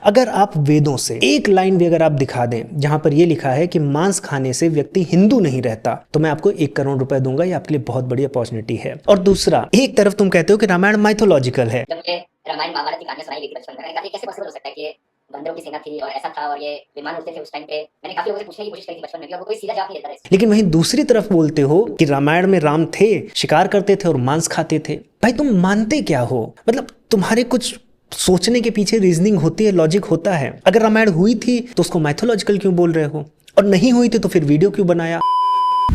अगर आप वेदों से एक लाइन भी अगर आप दिखा दें जहां पर यह लिखा है कि मांस खाने से व्यक्ति हिंदू नहीं रहता, तो मैं आपको 1 करोड़ रुपए दूंगा। ये आपके लिए बहुत बड़ी अपॉर्चुनिटी है। और दूसरा, एक तरफ तुम कहते हो कि रामायण माइथोलॉजिकल है। जब मुझे रामायण महाभारत की कहानियां सुनाई गई थी बचपन में, मैंने कहा ये कैसे पॉसिबल हो सकता है कि ये बंदरों की सेना थी और ऐसा था और ये विमान उड़ते थे उस टाइम पे। मैंने काफी लोगों से पूछने की कोशिश करी थी बचपन में भी, और कोई सीधा जवाब नहीं देता था। लेकिन वहीं दूसरी तरफ बोलते हो कि रामायण में राम थे, शिकार करते थे और मांस खाते थे। भाई तुम मानते क्या हो? मतलब तुम्हारे कुछ सोचने के पीछे रीजनिंग होती है, लॉजिक होता है। अगर रामायण हुई थी तो उसको माइथोलॉजिकल क्यों बोल रहे हो, और नहीं हुई थी तो फिर वीडियो क्यों बनाया?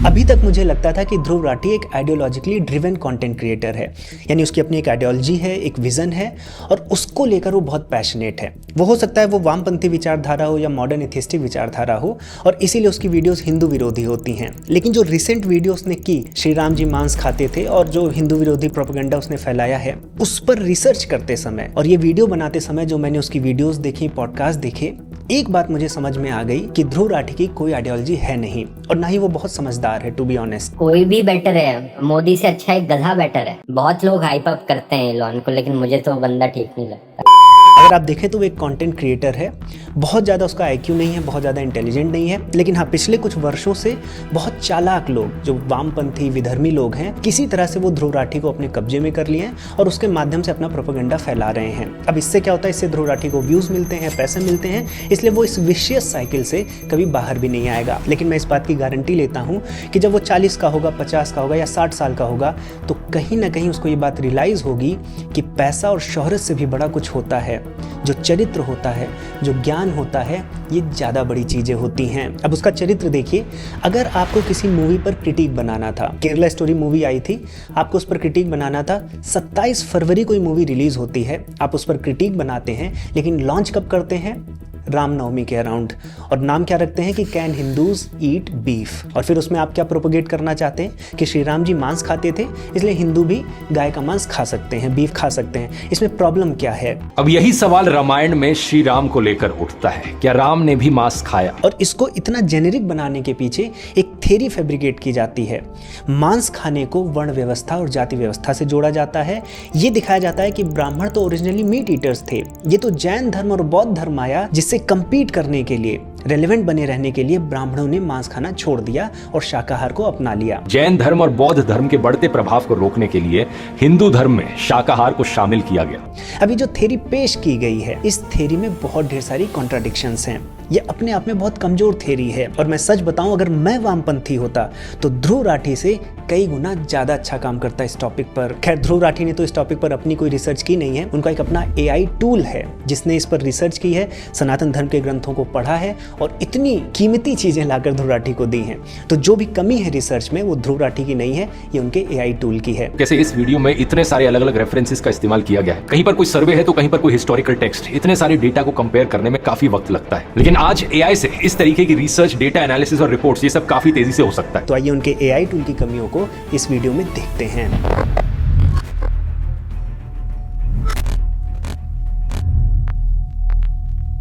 अभी तक मुझे लगता था कि ध्रुव राठी एक आइडियोलॉजिकली ड्रिवन कंटेंट क्रिएटर है, यानी उसकी अपनी एक आइडियोलॉजी है, एक विजन है और उसको लेकर वो बहुत पैशनेट है। वो हो सकता है वो वामपंथी विचारधारा हो या मॉडर्न एथिस्टिक विचारधारा हो, और इसीलिए उसकी वीडियोस हिंदू विरोधी होती हैं। लेकिन जो रिसेंट वीडियो उसने की, श्री राम जी मांस खाते थे और जो हिंदू विरोधी प्रोपेगेंडा उसने फैलाया है, उस पर रिसर्च करते समय और ये वीडियो बनाते समय जो मैंने उसकी वीडियोस देखी, पॉडकास्ट देखे, एक बात मुझे समझ में आ गई कि ध्रुव राठी की कोई आइडियोलॉजी है नहीं, और ना ही वो बहुत समझदार है, टू बी ऑनेस्ट। कोई भी बेटर है, मोदी से अच्छा एक गधा बेटर है। बहुत लोग हाइप अप करते हैं एलॉन को, लेकिन मुझे तो बंदा ठीक नहीं लगता। अगर आप देखें तो वो एक कंटेंट क्रिएटर है, बहुत ज़्यादा उसका आईक्यू नहीं है, बहुत ज़्यादा इंटेलिजेंट नहीं है, लेकिन हाँ पिछले कुछ वर्षों से बहुत चालाक लोग, जो वामपंथी विधर्मी लोग हैं, किसी तरह से वो ध्रुव राठी को अपने कब्जे में कर लिए हैं और उसके माध्यम से अपना प्रोपेगेंडा फैला रहे हैं। अब इससे क्या होता है, इससे ध्रुव राठी को व्यूज़ मिलते हैं, पैसे मिलते हैं, इसलिए वो इस विशियस साइकिल से कभी बाहर भी नहीं आएगा। लेकिन मैं इस बात की गारंटी लेता हूँ कि जब वो 40 का होगा, 50 का होगा या 60 साल का होगा, तो कहीं ना कहीं उसको ये बात रियलाइज़ होगी कि पैसा और शोहरत से भी बड़ा कुछ होता है। जो चरित्र होता है, जो ज्ञान होता है, ये ज़्यादा बड़ी चीज़ें होती हैं। अब उसका चरित्र देखिए। अगर आपको किसी मूवी पर क्रिटिक बनाना था, केरला स्टोरी मूवी आई थी, आपको उस पर क्रिटिक बनाना था, 27 फरवरी कोई मूवी रिलीज होती है, आप उस पर क्रिटिक बनाते हैं, लेकिन लॉन्च कब करते हैं? रामनवमी के अराउंड। और नाम क्या रखते हैं कि कैन हिंदूज ईट बीफ। और फिर उसमें आप क्या प्रोपोगेट करना चाहते हैं कि श्री राम जी मांस खाते थे, इसलिए हिंदू भी गाय का मांस खा सकते हैं, बीफ खा सकते हैं। इसमें प्रॉब्लम क्या है? अब यही सवाल रामायण में श्री राम को लेकर उठता है, क्या राम ने भी मांस खाया? और इसको इतना जेनेरिक बनाने के पीछे एक थ्योरी फैब्रिकेट की जाती है। मांस खाने को वर्ण व्यवस्था और जाति व्यवस्था से जोड़ा जाता है। ये दिखाया जाता है कि ब्राह्मण तो ओरिजिनली मीट ईटर्स थे, ये तो जैन धर्म और बौद्ध धर्म आया जिससे कंपीट करने के लिए, रेलेवेंट बने रहने के लिए ब्राह्मणों ने मांस खाना छोड़ दिया और शाकाहार को अपना लिया। जैन धर्म और बौद्ध धर्म के बढ़ते प्रभाव को रोकने के लिए हिंदू धर्म में शाकाहार को शामिल किया गया। अभी जो थ्योरी पेश की गई है, इस थ्योरी में बहुत ढेर सारी कॉन्ट्राडिक्शंस हैं। ये अपने आप में बहुत कमजोर थ्योरी है, और मैं सच बताऊं, अगर मैं वामपंथी होता तो ध्रुव राठी से कई गुना ज्यादा अच्छा काम करता इस टॉपिक पर। खैर, ध्रुव राठी ने तो इस टॉपिक पर अपनी कोई रिसर्च की नहीं है, उनका एक अपना AI टूल है जिसने इस पर रिसर्च की है, सनातन धर्म के ग्रंथों को पढ़ा है और इतनी कीमती चीजें लाकर ध्रुव राठी को दी हैं। तो जो भी कमी है रिसर्च में, वो ध्रुव राठी की नहीं है, ये उनके AI टूल की है। कैसे इस वीडियो में इतने सारे अलग अलग रेफरेंसेस का इस्तेमाल किया गया है, कहीं पर कोई सर्वे है तो कहीं पर कोई हिस्टोरिकल टेक्स्ट, इतने सारे डेटा को कंपेयर करने में काफी वक्त लगता है। लेकिन आज AI से इस तरीके की रिसर्च, डेटा एनालिसिस और रिपोर्ट्स, ये सब काफी तेजी से हो सकता है। तो आइए उनके AI टूल की कमियों को इस वीडियो में देखते हैं।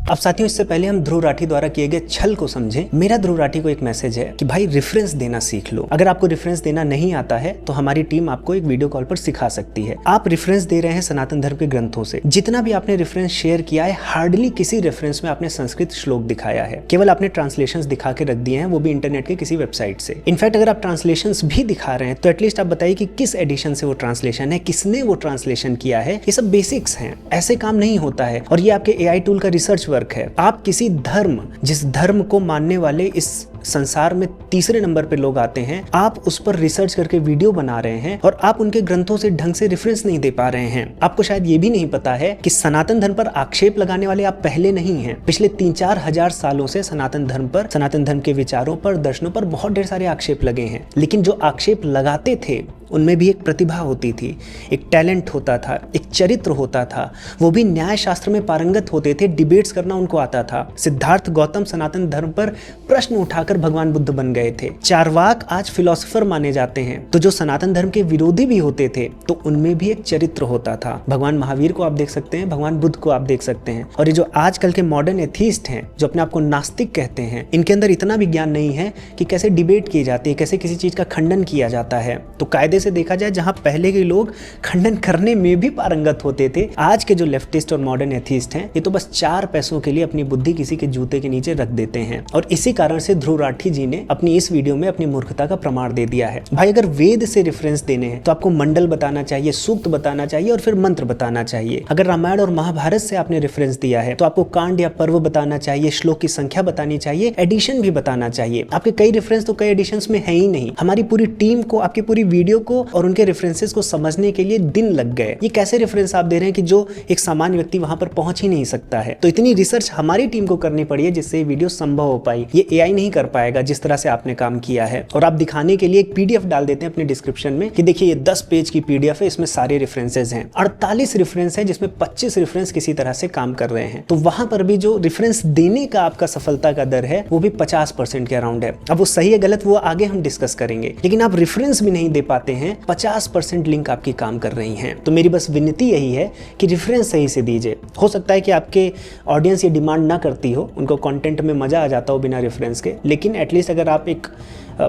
अब साथियों, इससे पहले हम ध्रुव राठी द्वारा किए गए छल को समझें। मेरा ध्रुव राठी को एक मैसेज है कि भाई रेफरेंस देना सीख लो। अगर आपको रेफरेंस देना नहीं आता है तो हमारी टीम आपको एक वीडियो कॉल पर सिखा सकती है। आप रेफरेंस दे रहे हैं सनातन धर्म के ग्रंथों से, जितना भी आपने रेफरेंस शेयर किया है, हार्डली किसी रेफरेंस में आपने संस्कृत श्लोक दिखाया है। केवल आपने ट्रांसलेशंस दिखा के रख दिए हैं, वो भी इंटरनेट के किसी वेबसाइट से। इनफैक्ट अगर आप ट्रांसलेशंस भी दिखा रहे हैं तो एटलीस्ट आप बताइए कि किस एडिशन से वो ट्रांसलेशन है, किसने वो ट्रांसलेशन किया है। ये सब बेसिक्स हैं, ऐसे काम नहीं होता है। और ये आपके AI टूल का रिसर्च वर्क है। आप किसी धर्म, जिस धर्म को मानने वाले इस संसार में तीसरे नंबर पे लोग आते हैं, आप उस पर रिसर्च करके वीडियो बना रहे हैं और आप उनके ग्रंथों से ढंग से रेफरेंस नहीं दे पा रहे हैं। आपको शायद ये भी नहीं पता है कि सनातन धर्म पर आक्षेप लगाने वाले आप पहले नहीं हैं। पिछले 3-4 हजार सालों से सनातन धर्म पर, सनातन धर्म के विचारों पर, दर्शनों पर बहुत ढेर सारे आक्षेप लगे हैं। लेकिन जो आक्षेप लगाते थे उनमें भी एक प्रतिभा होती थी, एक टैलेंट होता था, एक चरित्र होता था। वो भी न्याय शास्त्र में पारंगत होते थे, डिबेट्स करना उनको आता था। सिद्धार्थ गौतम सनातन धर्म पर प्रश्न उठा जाकर भगवान बुद्ध बन गए थे। चारवाक आज फिलोसोफर माने जाते हैं। तो जो सनातन धर्म के विरोधी भी होते थे तो उनमें भी एक चरित्र होता था। भगवान महावीर को आप देख सकते हैं, भगवान बुद्ध को आप देख सकते हैं। और ये जो आजकल के मॉडर्न एथीस्ट हैं, जो अपने आप को नास्तिक कहते हैं, इनके अंदर इतना भी ज्ञान नहीं है कि कैसे डिबेट की जाती है, कैसे किसी चीज का खंडन किया जाता है। तो कायदे से देखा जाए, जहां पहले के लोग खंडन करने में भी पारंगत होते थे, आज के जो लेफ्टिस्ट और मॉडर्न एथीस्ट हैं, ये तो बस 4 पैसों के लिए अपनी बुद्धि किसी के जूते के नीचे रख देते हैं। और इसी कारण से ध्रुव राठी जी ने अपनी इस वीडियो में अपनी मूर्खता का प्रमाण दे दिया है। भाई अगर वेद से रेफरेंस देने हैं तो आपको मंडल बताना चाहिए, सूक्त बताना चाहिए और फिर मंत्र बताना चाहिए। अगर रामायण और महाभारत से आपने रेफरेंस दिया है तो आपको कांड या पर्व बताना चाहिए, श्लोक की संख्या बतानी चाहिए, एडिशन भी बताना चाहिए। आपके कई रेफरेंस तो कई एडिशंस में है ही नहीं। हमारी पूरी टीम को आपकी पूरी वीडियो को और उनके रेफरेंसेस को समझने के लिए दिन लग गए। ये कैसे रेफरेंस आप दे रहे हैं कि जो एक सामान्य व्यक्ति वहां पर पहुंच ही नहीं सकता है। तो इतनी रिसर्च हमारी टीम को करनी पड़ी है जिससे ये वीडियो संभव हो पाई। ये एआई नहीं कर पाएगा जिस तरह से आपने काम किया है। और आप दिखाने के लिए एक पीडीएफ डाल देते हैं अपने डिस्क्रिप्शन में कि देखिए ये 10 पेज की पीडीएफ है, इसमें सारे रेफरेंसेस हैं। 48 रेफरेंस है जिसमें 25 रेफरेंस किसी तरह से काम कर रहे हैं। तो वहां पर भी जो रेफरेंस देने का आपका सफलता का दर है वो भी 50% के अराउंड है। अब वो सही है गलत वो आगे हम डिस्कस करेंगे, लेकिन आप रेफरेंस भी नहीं दे पाते हैं, 50% लिंक आपकी काम कर रही हैं। तो मेरी बस विनती यही है कि रेफरेंस सही से दीजिए। हो सकता है कि आपके ऑडियंस ये डिमांड ना करती हो, उनको कंटेंट में मजा आ जाता हो बिना रेफरेंस के, लेकिन एटलीस्ट अगर आप एक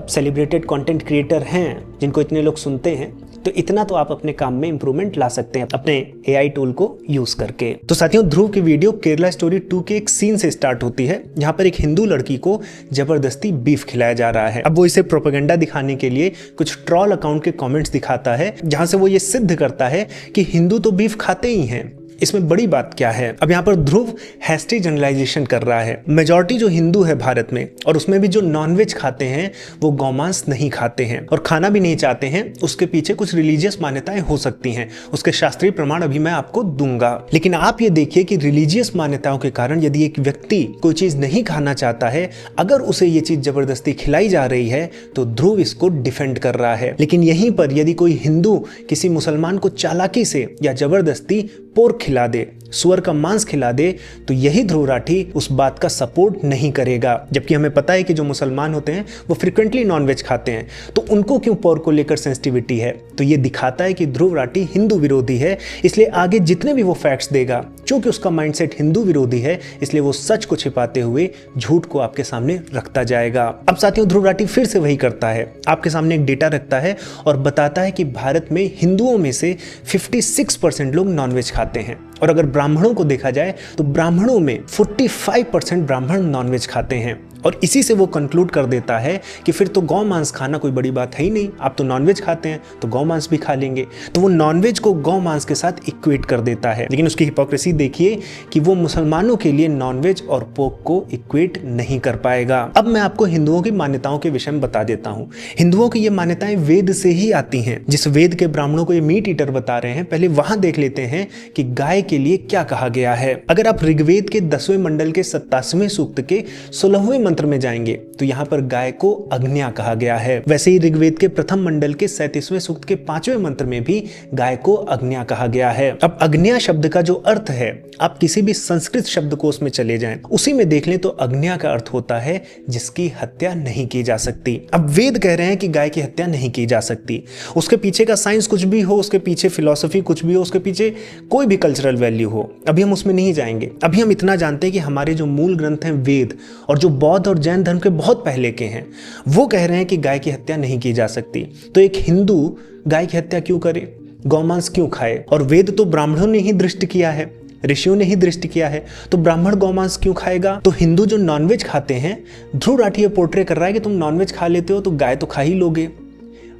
सेलिब्रेटेड कंटेंट क्रिएटर हैं जिनको इतने लोग सुनते हैं तो इतना तो आप अपने काम में इंप्रूवमेंट ला सकते हैं अपने एआई टूल को यूज करके। तो साथियों, ध्रुव की वीडियो केरला स्टोरी 2 के एक सीन से स्टार्ट होती है जहां पर एक हिंदू लड़की को जबरदस्ती बीफ खिलाया जा रहा है। अब वो इसे प्रोपेगेंडा दिखाने के लिए कुछ ट्रॉल अकाउंट के कमेंट्स दिखाता है जहां से वो ये सिद्ध करता है कि हिंदू तो बीफ खाते ही हैं। इसमें बड़ी बात क्या है? अब यहाँ पर ध्रुव हैस्टी जनरलाइजेशन कर रहा है। मेजॉरिटी जो हिंदू है भारत में, और उसमें भी जो नॉनवेज खाते हैं वो गौमांस नहीं खाते हैं और खाना भी नहीं चाहते हैं। उसके पीछे कुछ रिलीजियस मान्यताएं हो सकती हैं, उसके शास्त्रीय प्रमाण अभी मैं आपको दूंगा। लेकिन आप ये देखिए कि रिलीजियस मान्यताओं के कारण यदि एक व्यक्ति कोई चीज नहीं खाना चाहता है, अगर उसे ये चीज जबरदस्ती खिलाई जा रही है तो ध्रुव इसको डिफेंड कर रहा है। लेकिन यहीं पर यदि कोई हिंदू किसी मुसलमान को चालाकी से या जबरदस्ती पोर्क खिला दे, सुअर का मांस खिला दे, तो यही ध्रुव राठी उस बात का सपोर्ट नहीं करेगा। जबकि हमें पता है कि जो मुसलमान होते हैं वो फ्रिक्वेंटली नॉनवेज खाते हैं, तो उनको क्यों पोर्क को लेकर सेंसिटिविटी है। तो ये दिखाता है कि ध्रुव राठी हिंदू विरोधी है। इसलिए आगे जितने भी वो फैक्ट्स देगा, चूंकि उसका माइंडसेट हिंदू विरोधी है, इसलिए वो सच को छिपाते हुए झूठ को आपके सामने रखता जाएगा। अब साथियों, ध्रुव राठी फिर से वही करता है, आपके सामने एक डेटा रखता है और बताता है कि भारत में हिंदुओं में से 56% लोग नॉनवेज खाते हैं। और अगर ब्राह्मणों को देखा जाए तो ब्राह्मणों में 45% ब्राह्मण नॉनवेज खाते हैं। और इसी से वो कंक्लूड कर देता है कि फिर तो गौ मांस खाना कोई बड़ी बात है ही नहीं, आप तो नॉनवेज खाते हैं तो गौ मांस भी खा लेंगे। तो वो नॉनवेज को गौ मांस के साथ इक्वेट कर देता है। लेकिन उसकी हिपोक्रेसी देखिए कि वो मुसलमानों के लिए नॉनवेज और पोर्क को इक्वेट नहीं कर पाएगा। अब मैं आपको हिंदुओं की मान्यताओं के विषय में बता देता हूँ। हिंदुओं की ये मान्यताएं वेद से ही आती हैं। जिस वेद के ब्राह्मणों को ये मीट ईटर बता रहे हैं, पहले वहां देख लेते हैं कि गाय के लिए क्या कहा गया है। अगर आप ऋग्वेद के 10वें मंडल के 27वें सूक्त के 16वें मंत्र में जाएंगे तो यहाँ पर गाय को अग्न्या कहा गया है। वैसे ही ऋग्वेद के प्रथम मंडल के 37वें सूक्त के 5वें मंत्र में भी गाय को अग्न्या कहा गया है। अब अग्न्या शब्द का जो अर्थ है, आप किसी भी संस्कृत शब्द को उसमें चले जाएं, उसी में देख लें तो अग्न्या का अर्थ होता है जिसकी हत्या नहीं की जा सकती। अब वेद कह रहे हैं कि गाय की हत्या नहीं की जा सकती। उसके पीछे का साइंस कुछ भी हो, उसके पीछे फिलॉसफी कुछ भी हो, उसके पीछे कोई भी कल्चरल वैल्यू हो, अभी हम उसमें नहीं जाएंगे। अभी हम इतना जानते हैं कि हमारे जो मूल ग्रंथ हैं वेद, और जो बौद्ध और जैन धर्म के बहुत पहले के हैं, वो कह रहे हैं कि गाय की हत्या नहीं की जा सकती। तो एक हिंदू गाय की हत्या क्यों करे, गौमांस क्यों खाए? और वेद तो ब्राह्मणों ने ही दृष्ट किया है, ऋषियों ने ही दृष्टि किया है, तो ब्राह्मण गौमांस क्यों खाएगा? तो हिंदू जो नॉनवेज खाते हैं, ध्रुव राठी ये पोर्ट्रे कर रहा है कि तुम नॉनवेज खा लेते हो तो गाय तो खा ही लोगे।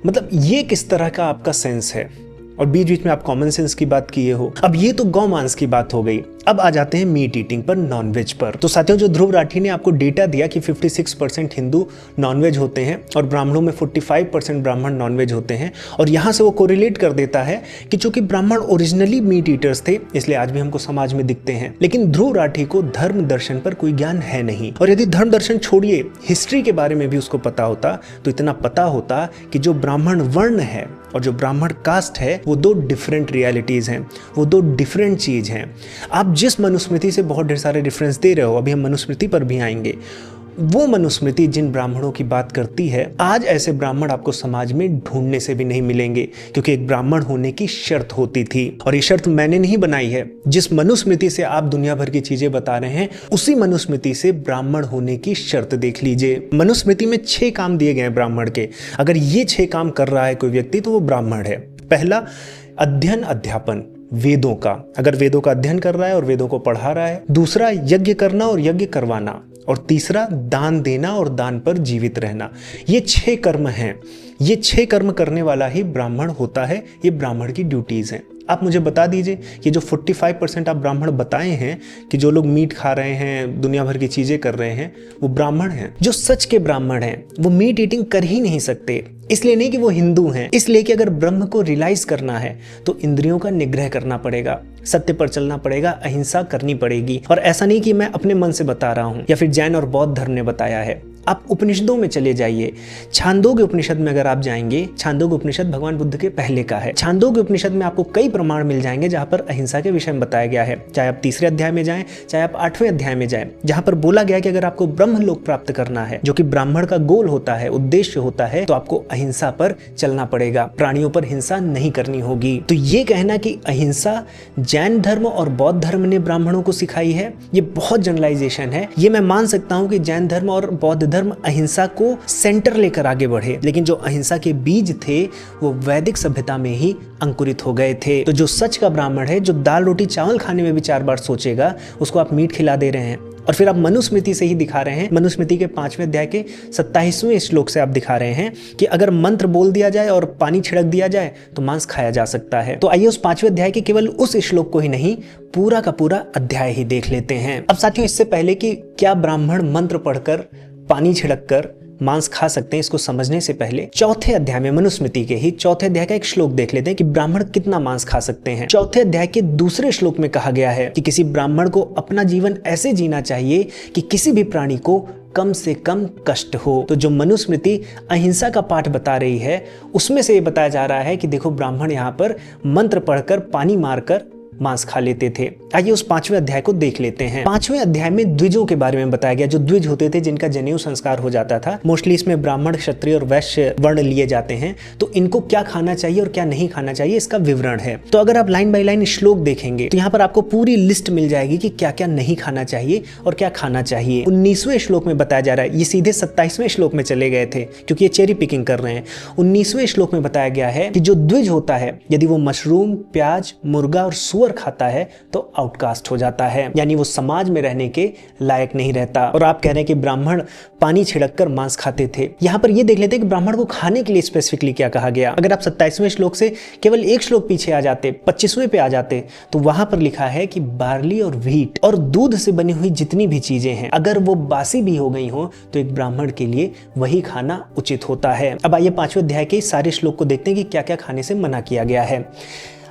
मतलब ये किस तरह का आपका सेंस है? और बीच बीच में आप कॉमन सेंस की बात किए हो। अब ये तो गौमांस की बात हो गई। अब आ जाते हैं मीट ईटिंग पर, नॉनवेज पर। तो साथियों, जो ध्रुव राठी ने आपको डेटा दिया कि 56% हिंदू नॉनवेज होते हैं और ब्राह्मणों में 45% ब्राह्मण नॉनवेज होते हैं, और यहाँ से वो कोरिलेट कर देता है कि चूंकि ब्राह्मण ओरिजिनली मीट ईटर्स थे इसलिए आज भी हमको समाज में दिखते हैं। लेकिन ध्रुव राठी को धर्म दर्शन पर कोई ज्ञान है नहीं, और यदि धर्म दर्शन छोड़िए, हिस्ट्री के बारे में भी उसको पता होता तो इतना पता होता कि जो ब्राह्मण वर्ण है और जो ब्राह्मण कास्ट है वो दो डिफरेंट रियलिटीज हैं, वो दो डिफरेंट चीज हैं। आप जिस मनुस्मृति से बहुत ढेर सारे रेफरेंस दे रहे हो, अभी हम मनुस्मृति पर भी आएंगे, वो मनुस्मृति जिन ब्राह्मणों की बात करती है, आज ऐसे ब्राह्मण आपको समाज में ढूंढने से भी नहीं मिलेंगे, क्योंकि एक ब्राह्मण होने की शर्त होती थी। और ये शर्त मैंने नहीं बनाई है, जिस मनुस्मृति से आप दुनिया भर की चीजें बता रहे हैं उसी मनुस्मृति से ब्राह्मण होने की शर्त देख लीजिए। मनुस्मृति में 6 काम दिए गए हैं ब्राह्मण के। अगर ये 6 काम कर रहा है कोई व्यक्ति तो वो ब्राह्मण है। पहला, अध्ययन अध्यापन वेदों का, अगर वेदों का अध्ययन कर रहा है और वेदों को पढ़ा रहा है। दूसरा, यज्ञ करना और यज्ञ करवाना। और तीसरा, दान देना और दान पर जीवित रहना। ये 6 कर्म हैं। ये 6 कर्म करने वाला ही ब्राह्मण होता है। ये ब्राह्मण की ड्यूटीज हैं। आप मुझे बता दीजिए कि जो 45% आप ब्राह्मण बताए हैं कि जो लोग मीट खा रहे हैं, दुनिया भर की चीजें कर रहे हैं, वो ब्राह्मण हैं। जो सच के ब्राह्मण हैं वो मीट ईटिंग कर ही नहीं सकते। इसलिए नहीं कि वो हिंदू हैं, इसलिए कि अगर ब्रह्म को रियलाइज करना है तो इंद्रियों का निग्रह करना पड़ेगा, सत्य पर चलना पड़ेगा, अहिंसा करनी पड़ेगी। और ऐसा नहीं कि मैं अपने मन से बता रहा हूं या फिर जैन और बौद्ध धर्म ने बताया है। आप उपनिषदों में चले जाइए। छांदोग्य उपनिषद में अगर आप जाएंगे, छांदोग्य उपनिषद भगवान बुद्ध के पहले का है। छांदोग्य उपनिषद में आपको कई प्रमाण मिल जाएंगे जहां पर अहिंसा के विषय में बताया गया है। चाहे आप 3रे अध्याय में जाएं, चाहे आप 8वें अध्याय में जाएं, जहां पर बोला गया कि अगर आपको ब्रह्म लोक प्राप्त करना है, जो कि ब्राह्मण का गोल होता है, उद्देश्य होता है, तो आपको अहिंसा पर चलना पड़ेगा, प्राणियों पर हिंसा नहीं करनी होगी। तो ये कहना कि अहिंसा जैन धर्म और बौद्ध धर्म ने ब्राह्मणों को सिखाई है, ये बहुत जनरलाइजेशन है। ये मैं मान सकता हूं कि जैन धर्म और बौद्ध धर्म अहिंसा को सेंटर लेकर आगे बढ़े, लेकिन जो अहिंसा के बीज थे वो वैदिक सभ्यता में ही अंकुरित हो गए थे। तो जो सच का ब्राह्मण है, जो दाल रोटी चावल खाने में भी 4 बार सोचेगा, उसको आप मीट खिला दे रहे हैं। और फिर आप मनुस्मृति से ही दिखा रहे हैं। मनुस्मृति के 5वें अध्याय के 27वें श्लोक से आप दिखा रहे हैं कि अगर मंत्र बोल दिया जाए और पानी छिड़क दिया जाए तो मांस खाया जा सकता है। तो आइए उस 5वें अध्याय के केवल उस श्लोक को ही नहीं, पूरा का पूरा अध्याय ही देख लेते हैं। अब साथियों, इससे पहले कि क्या ब्राह्मण मंत्र पढ़कर, पानी छिड़क कर मांस खा सकते हैं, इसको समझने से पहले 4थे अध्याय में, मनुस्मृति के ही 4थे अध्याय का एक श्लोक देख लेते हैं कि ब्राह्मण कितना मांस खा सकते हैं। 4थे अध्याय के 2 श्लोक में कहा गया है कि किसी ब्राह्मण को अपना जीवन ऐसे जीना चाहिए कि किसी भी प्राणी को कम से कम कष्ट हो। तो जो मनुस्मृति अहिंसा का पाठ बता रही है, उसमें से ये बताया जा रहा है कि देखो, ब्राह्मण यहाँ पर मंत्र पढ़कर, पानी मारकर मांस खा लेते थे। आइए उस 5वें अध्याय को देख लेते हैं। 5वें अध्याय में द्विजों के बारे में बताया गया, जो द्विज होते थे, जिनका जनेऊ संस्कार हो जाता था। मोस्टली इसमें ब्राह्मण, क्षत्रिय और वैश्य वर्ण लिए जाते हैं। तो इनको क्या खाना चाहिए और क्या नहीं खाना चाहिए, इसका विवरण है। तो अगर आप लाइन बाय लाइन श्लोक देखेंगे तो यहाँ पर आपको पूरी लिस्ट मिल जाएगी कि क्या क्या नहीं खाना चाहिए और क्या खाना चाहिए। 19वें श्लोक में बताया जा रहा है, ये सीधे 27वें श्लोक में चले गए थे क्योंकि ये चेरी पिकिंग कर रहे हैं। 19वें श्लोक में बताया गया है कि जो द्विज होता है, यदि वो मशरूम, प्याज, मुर्गा और सुअर खाता है तो आउटकास्ट हो जाता है, यानी वो समाज में रहने के लायक नहीं रहता। और आप कह रहे हैं कि ब्राह्मण पानी छिड़क कर मांस खाते थे। यहाँ पर ये देख लेते हैं कि ब्राह्मण को खाने के लिए स्पेसिफिकली क्या कहा गया। अगर आप 27वें श्लोक से केवल एक श्लोक पीछे आ जाते, 25वें पे आ जाते, तो वहां पर लिखा है कि बार्ली और व्हीट और दूध से बनी हुई जितनी भी चीजें हैं, अगर वो बासी भी हो गई हो तो एक ब्राह्मण के लिए वही खाना उचित होता है। अब आइए 5वें अध्याय के सारे श्लोक को देखते हैं कि क्या क्या खाने से मना किया गया है।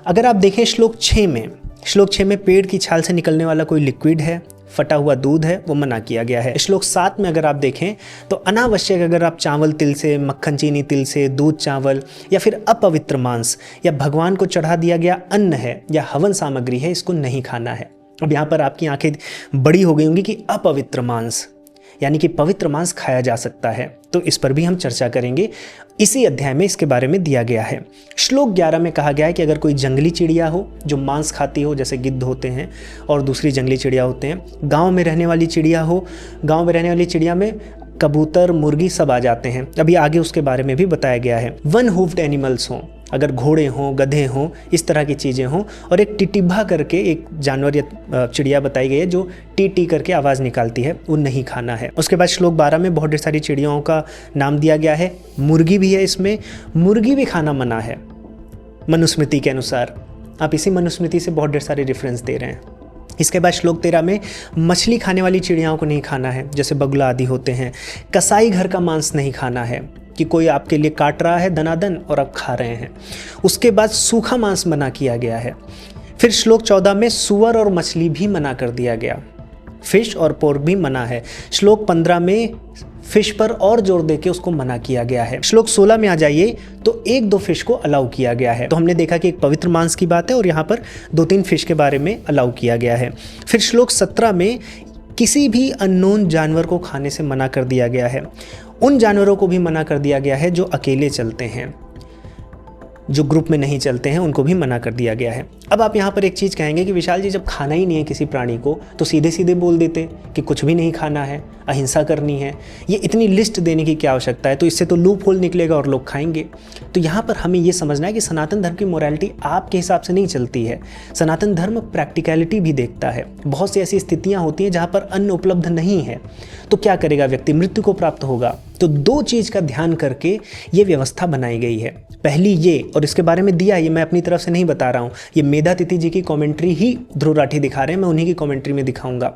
अगर आप देखें श्लोक 6 में पेड़ की छाल से निकलने वाला कोई लिक्विड है, फटा हुआ दूध है, वो मना किया गया है। श्लोक 7 में अगर आप देखें तो अनावश्यक, अगर आप चावल तिल से, मक्खन चीनी तिल से, दूध चावल या फिर अपवित्र मांस या भगवान को चढ़ा दिया गया अन्न है या हवन सामग्री है, इसको नहीं खाना है। अब यहाँ पर आपकी आंखें बड़ी हो गई होंगी कि अपवित्र मांस यानी कि पवित्र मांस खाया जा सकता है, तो इस पर भी हम चर्चा करेंगे। इसी अध्याय में इसके बारे में दिया गया है। श्लोक 11 में कहा गया है कि अगर कोई जंगली चिड़िया हो जो मांस खाती हो, जैसे गिद्ध होते हैं और दूसरी जंगली चिड़िया होते हैं, गांव में रहने वाली चिड़िया हो, गांव में रहने वाली चिड़िया में कबूतर, मुर्गी सब आ जाते हैं। अभी आगे उसके बारे में भी बताया गया है। वन हुफ्ड एनिमल्स हों, अगर घोड़े हों, गधे हों, इस तरह की चीज़ें हों, और एक टिटिभा करके एक जानवर या चिड़िया बताई गई है जो टी टी करके आवाज़ निकालती है, वो नहीं खाना है। उसके बाद श्लोक 12 में बहुत ढेर सारी चिड़ियाओं का नाम दिया गया है। मुर्गी भी है इसमें, मुर्गी भी खाना मना है मनुस्मृति के अनुसार। आप इसी मनुस्मृति से बहुत ढेर सारे रेफरेंस दे रहे हैं। इसके बाद श्लोक 13 में मछली खाने वाली चिड़ियाओं को नहीं खाना है, जैसे बगुला आदि होते हैं। कसाई घर का मांस नहीं खाना है कि कोई आपके लिए काट रहा है दनादन और आप खा रहे हैं। उसके बाद सूखा मांस मना किया गया है। फिर श्लोक 14 में सुअर और मछली भी मना कर दिया गया, फिश और पोर्क भी मना है। श्लोक 15 में फिश पर और जोर देके उसको मना किया गया है। श्लोक 16 में आ जाइए तो 1-2 फिश को अलाउ किया गया है। तो हमने देखा कि एक पवित्र मांस की बात है और यहाँ पर 2-3 फिश के बारे में अलाउ किया गया है। फिर श्लोक 17 में किसी भी अननोन जानवर को खाने से मना कर दिया गया है। उन जानवरों को भी मना कर दिया गया है जो अकेले चलते हैं, जो ग्रुप में नहीं चलते हैं, उनको भी मना कर दिया गया है। अब आप यहाँ पर एक चीज़ कहेंगे कि विशाल जी, जब खाना ही नहीं है किसी प्राणी को तो सीधे सीधे बोल देते कि कुछ भी नहीं खाना है, अहिंसा करनी है, ये इतनी लिस्ट देने की क्या आवश्यकता है, तो इससे तो लूप होल निकलेगा और लोग खाएंगे। तो यहाँ पर हमें ये समझना है कि सनातन धर्म की मोरालिटी आपके हिसाब से नहीं चलती है। सनातन धर्म प्रैक्टिकलिटी भी देखता है। बहुत सी ऐसी स्थितियाँ होती हैं जहाँ पर अन्न उपलब्ध नहीं है, तो क्या करेगा व्यक्ति? मृत्यु को प्राप्त होगा। तो दो चीज़ का ध्यान करके ये व्यवस्था बनाई गई है। पहली ये, और इसके बारे में दिया, ये मैं अपनी तरफ से नहीं बता रहा हूँ, ये मेधातिथि जी की कमेंट्री ही ध्रुव राठी दिखा रहे हैं, मैं उन्हीं की कमेंट्री में दिखाऊंगा।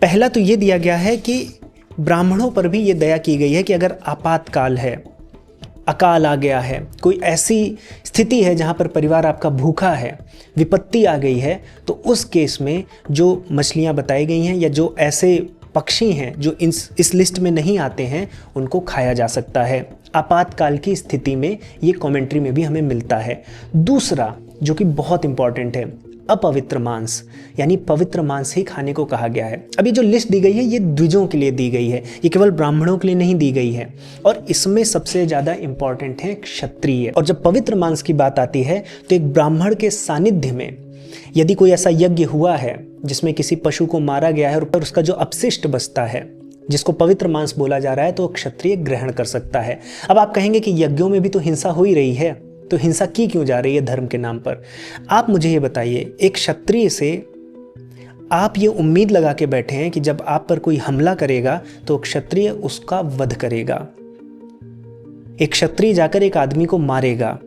पहला तो ये दिया गया है कि ब्राह्मणों पर भी ये दया की गई है कि अगर आपातकाल है, अकाल आ गया है, कोई ऐसी स्थिति है जहाँ पर परिवार आपका भूखा है, विपत्ति आ गई है, तो उस केस में जो मछलियाँ बताई गई हैं या जो ऐसे पक्षी हैं जो इस लिस्ट में नहीं आते हैं, उनको खाया जा सकता है। आपातकाल की स्थिति में ये कमेंट्री में भी हमें मिलता है। दूसरा जो कि बहुत इंपॉर्टेंट है, अपवित्र मांस, यानी पवित्र मांस ही खाने को कहा गया है। अभी जो लिस्ट दी गई है ये द्विजों के लिए दी गई है, ये केवल ब्राह्मणों के लिए नहीं दी गई है। और इसमें सबसे ज़्यादा इंपॉर्टेंट है क्षत्रिय। और जब पवित्र मांस की बात आती है तो एक ब्राह्मण के सानिध्य में यदि कोई ऐसा यज्ञ हुआ है जिसमें किसी पशु को मारा गया है और उसका जो अपशिष्ट बचता है, जिसको पवित्र मांस बोला जा रहा है, तो क्षत्रिय ग्रहण कर सकता है। अब आप कहेंगे कि यज्ञों में भी तो हिंसा हो ही रही है, तो हिंसा की क्यों जा रही है धर्म के नाम पर? आप मुझे ये बताइए, एक क्षत्रिय से आप ये उम्मीद लगा के बैठे हैं कि जब आप पर कोई हमला करेगा तो क्षत्रिय उसका वध करेगा। एक क्षत्रिय जाकर एक आदमी को मारेगा,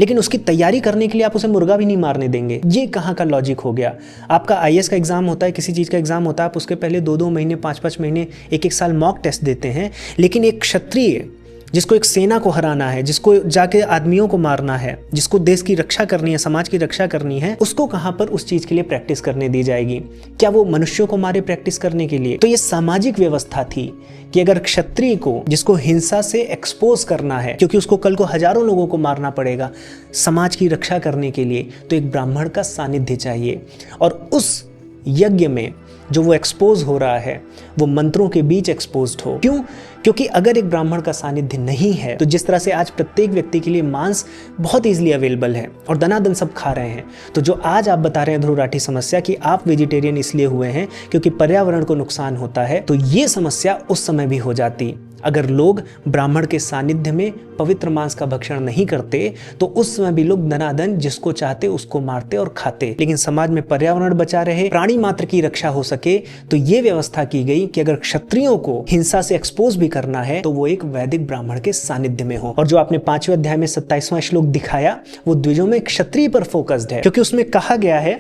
लेकिन उसकी तैयारी करने के लिए आप उसे मुर्गा भी नहीं मारने देंगे। ये कहाँ का लॉजिक हो गया? आपका आईएएस का एग्जाम होता है, किसी चीज़ का एग्जाम होता है, आप उसके पहले 2-2 महीने, 5-5 महीने, 1-1 साल मॉक टेस्ट देते हैं, लेकिन एक क्षत्रिय जिसको एक सेना को हराना है, जिसको जाके आदमियों को मारना है, जिसको देश की रक्षा करनी है, समाज की रक्षा करनी है, उसको कहाँ पर उस चीज़ के लिए प्रैक्टिस करने दी जाएगी? क्या वो मनुष्यों को मारे प्रैक्टिस करने के लिए? तो ये सामाजिक व्यवस्था थी कि अगर क्षत्रिय को, जिसको हिंसा से एक्सपोज करना है, क्योंकि उसको कल को हजारों लोगों को मारना पड़ेगा समाज की रक्षा करने के लिए, तो एक ब्राह्मण का सानिध्य चाहिए। और उस यज्ञ में जो वो एक्सपोज हो रहा है वो मंत्रों के बीच एक्सपोज्ड हो। क्यों? क्योंकि अगर एक ब्राह्मण का सानिध्य नहीं है तो जिस तरह से आज प्रत्येक व्यक्ति के लिए मांस बहुत ईजिली अवेलेबल है और दनादन सब खा रहे हैं, तो जो आज आप बता रहे हैं ध्रुव राठी समस्या कि आप वेजिटेरियन इसलिए हुए हैं क्योंकि पर्यावरण को नुकसान होता है, तो ये समस्या उस समय भी हो जाती अगर लोग ब्राह्मण के सानिध्य में पवित्र मांस का भक्षण नहीं करते, तो उस समय भी लोग दनादन जिसको चाहते उसको मारते और खाते। लेकिन समाज में पर्यावरण बचा रहे, प्राणी मात्र की रक्षा हो सके, तो ये व्यवस्था की गई कि अगर क्षत्रियों को हिंसा से एक्सपोज भी करना है तो वो एक वैदिक ब्राह्मण के सानिध्य में हो। और जो आपने 5वें अध्याय में 27वां श्लोक दिखाया वो द्विजों में क्षत्रिय पर फोकस्ड है, क्योंकि उसमें कहा गया है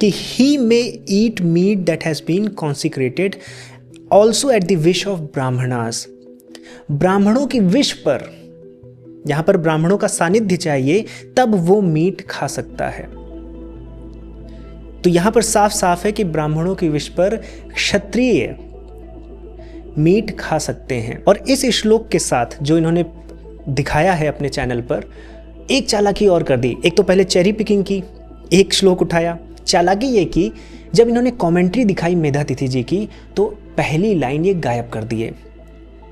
कि he may eat meat that has been consecrated also at the wish of Brahmanas. ब्राह्मणों की विश पर, यहां पर ब्राह्मणों का सानिध्य चाहिए तब वो मीट खा सकता है। तो यहां पर साफ साफ है कि ब्राह्मणों की विश पर क्षत्रिय मीट खा सकते हैं। और इस श्लोक के साथ जो इन्होंने दिखाया है अपने चैनल पर, एक चालाकी और कर दी। एक तो पहले चेरी पिकिंग की, एक श्लोक उठाया। चालाकी ये की, जब इन्होंने कमेंट्री दिखाई मेधातिथि जी की, तो पहली लाइन ये गायब कर दिए,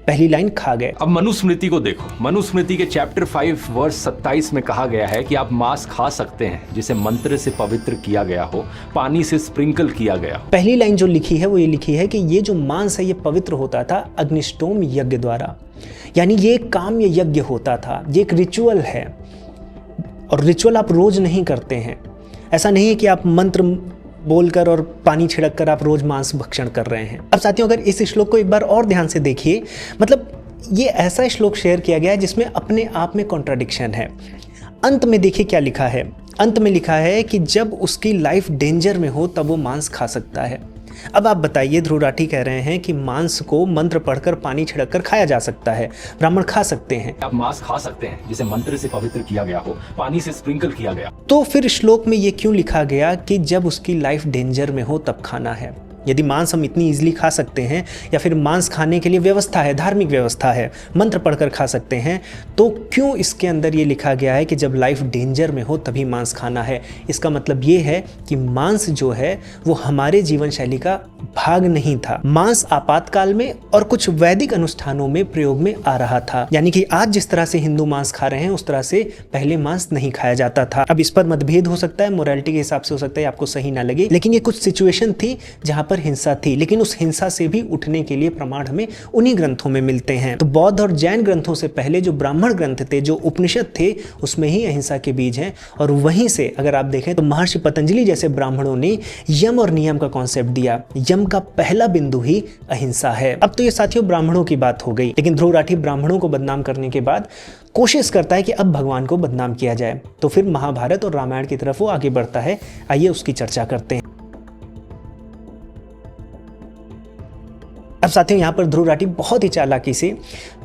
पहली लाइन खा गए। अब मनुस्मृति को देखो। मनुस्मृति के चैप्टर 5 वर्स 27 में कहा गया है कि आप मांस खा सकते हैं जिसे मंत्र से पवित्र किया गया हो, पानी से स्प्रिंकल किया गया हो। पहली लाइन जो लिखी है वो ये लिखी है कि ये जो मांस है ये पवित्र होता था अग्निष्टोम यज्ञ द्वारा, यानी ये एक काम्य यज्ञ होता था, ये एक रिचुअल है। और रिचुअल आप रोज नहीं करते हैं, ऐसा नहीं है कि आप मंत्र बोलकर और पानी छिड़क कर आप रोज मांस भक्षण कर रहे हैं। अब साथियों, अगर इस श्लोक को एक बार और ध्यान से देखिए, मतलब ये ऐसा श्लोक शेयर किया गया है जिसमें अपने आप में कॉन्ट्राडिक्शन है। अंत में देखिए क्या लिखा है। अंत में लिखा है कि जब उसकी लाइफ डेंजर में हो तब वो मांस खा सकता है। अब आप बताइए, ध्रुव राठी कह रहे हैं कि मांस को मंत्र पढ़कर पानी छिड़ककर खाया जा सकता है, ब्राह्मण खा सकते हैं। आप मांस खा सकते हैं जिसे मंत्र से पवित्र किया गया हो, पानी से स्प्रिंकल किया गया। तो फिर श्लोक में ये क्यों लिखा गया कि जब उसकी लाइफ डेंजर में हो तब खाना है? यदि मांस हम इतनी इजीली खा सकते हैं या फिर मांस खाने के लिए व्यवस्था है, धार्मिक व्यवस्था है, मंत्र पढ़कर खा सकते हैं, तो क्यों इसके अंदर ये लिखा गया है कि जब लाइफ डेंजर में हो तभी मांस खाना है? इसका मतलब ये है कि मांस जो है वो हमारे जीवन शैली का भाग नहीं था। मांस आपातकाल में और कुछ वैदिक अनुष्ठानों में प्रयोग में आ रहा था। यानी कि आज जिस तरह से हिंदू मांस खा रहे हैं उस तरह से पहले मांस नहीं खाया जाता था। अब इस पर मतभेद हो सकता है, मोरालिटी के हिसाब से हो सकता है आपको सही ना लगे, लेकिन ये कुछ सिचुएशन थी जहां पर हिंसा थी। लेकिन उस हिंसा से भी उठने के लिए प्रमाण हमें उन्हीं ग्रंथों में मिलते हैं। तो बौद्ध और जैन ग्रंथों से पहले जो ब्राह्मण ग्रंथ थे, जो उपनिषद थे, उसमें ही अहिंसा के बीज हैं। और वहीं से अगर आप देखें तो महर्षि पतंजलि जैसे ब्राह्मणों ने यम और नियम का कॉन्सेप्ट दिया। यम का पहला बिंदु ही अहिंसा है। अब तो ये साथियों ब्राह्मणों की बात हो गई, लेकिन ध्रुव राठी ब्राह्मणों को बदनाम करने के बाद कोशिश करता है कि अब भगवान को बदनाम किया जाए। तो फिर महाभारत और रामायण की तरफ वो आगे बढ़ता है। आइए उसकी चर्चा करते हैं। अब साथियों यहाँ पर ध्रुव राठी बहुत ही चालाकी से